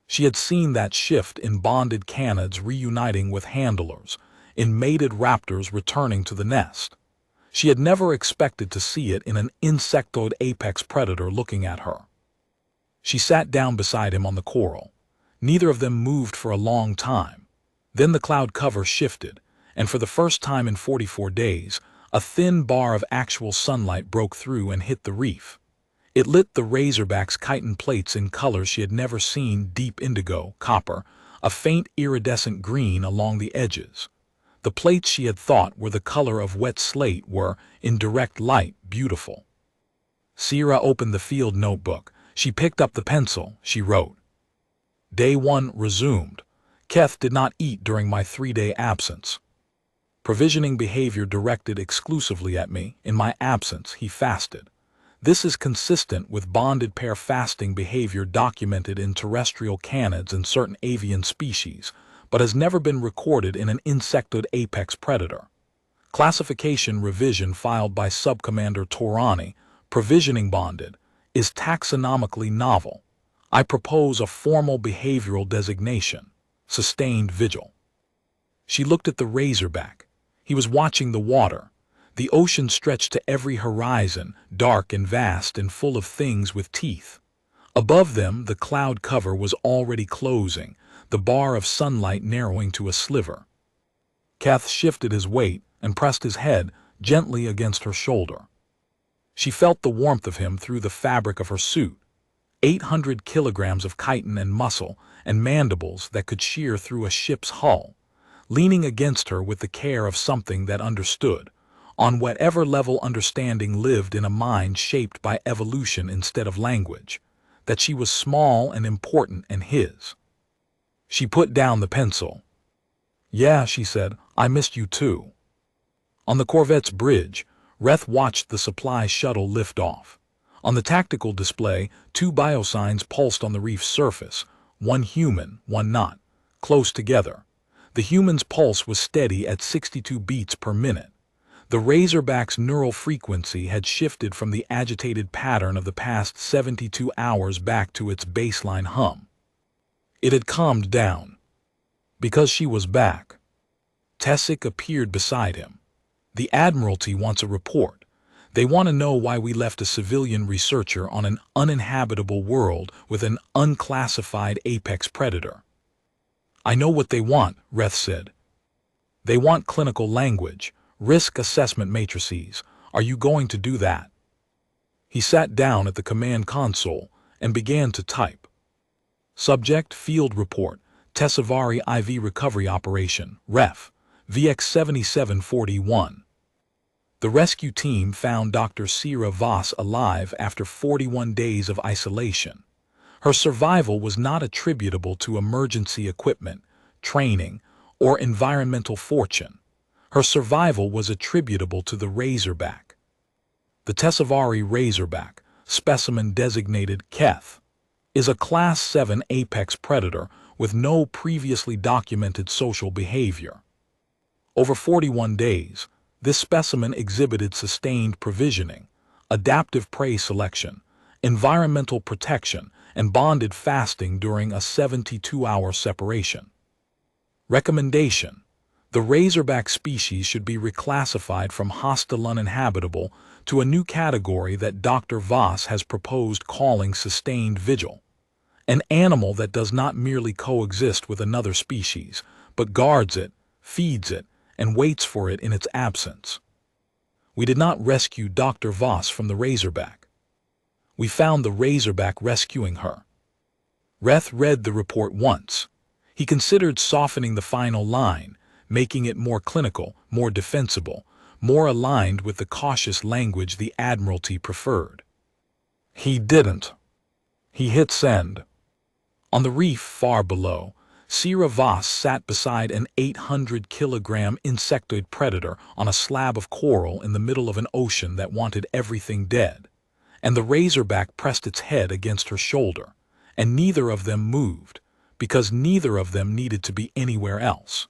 A: She had seen that shift in bonded canids reuniting with handlers, in mated raptors returning to the nest. She had never expected to see it in an insectoid apex predator looking at her. She sat down beside him on the coral. Neither of them moved for a long time. Then the cloud cover shifted, and for the first time in 44 days, a thin bar of actual sunlight broke through and hit the reef. It lit the razorback's chitin plates in colors she had never seen: deep indigo, copper, a faint iridescent green along the edges. The plates she had thought were the color of wet slate were, in direct light, beautiful. Sierra opened the field notebook. She picked up the pencil. She wrote. Day 1 resumed. Keth did not eat during my 3-day absence. Provisioning behavior directed exclusively at me. In my absence, he fasted. This is consistent with bonded pair fasting behavior documented in terrestrial canids and certain avian species, but has never been recorded in an insectoid apex predator. Classification revision filed by Subcommander Torani, provisioning bonded, is taxonomically novel. I propose a formal behavioral designation, sustained vigil. She looked at the razorback. He was watching the water. The ocean stretched to every horizon, dark and vast and full of things with teeth. Above them, the cloud cover was already closing, the bar of sunlight narrowing to a sliver. Keth shifted his weight and pressed his head gently against her shoulder. She felt the warmth of him through the fabric of her suit. 800 kilograms of chitin and muscle and mandibles that could shear through a ship's hull, leaning against her with the care of something that understood, on whatever level understanding lived in a mind shaped by evolution instead of language, that she was small and important and his. She put down the pencil. Yeah, she said, I missed you too. On the Corvette's bridge, Reth watched the supply shuttle lift off. On the tactical display, 2 biosigns pulsed on the reef's surface, one human, one not, close together. The human's pulse was steady at 62 beats per minute. The razorback's neural frequency had shifted from the agitated pattern of the past 72 hours back to its baseline hum. It had calmed down. Because she was back. Tessic appeared beside him. The Admiralty wants a report. They want to know why we left a civilian researcher on an uninhabitable world with an unclassified apex predator. I know what they want, Reth said. They want clinical language, risk assessment matrices. Are you going to do that? He sat down at the command console and began to type. Subject, field report, Tessavari IV recovery operation, Ref, VX7741. The rescue team found Dr. Sierra Voss alive after 41 days of isolation. Her survival was not attributable to emergency equipment, training, or environmental fortune. Her survival was attributable to the razorback. The Tessavari razorback, specimen designated Keth, is a Class 7 apex predator with no previously documented social behavior. Over 41 days, this specimen exhibited sustained provisioning, adaptive prey selection, environmental protection, and bonded fasting during a 72-hour separation. Recommendation: the razorback species should be reclassified from hostile uninhabitable to a new category that Dr. Voss has proposed calling sustained vigil. An animal that does not merely coexist with another species, but guards it, feeds it, and waits for it in its absence. We did not rescue Dr. Voss from the Razorback. We found the Razorback rescuing her. Reth read the report once. He considered softening the final line, making it more clinical, more defensible, more aligned with the cautious language the Admiralty preferred. He didn't. He hit send. On the reef far below, Sierra Voss sat beside an 800-kilogram insectoid predator on a slab of coral in the middle of an ocean that wanted everything dead, and the Razorback pressed its head against her shoulder, and neither of them moved, because neither of them needed to be anywhere else.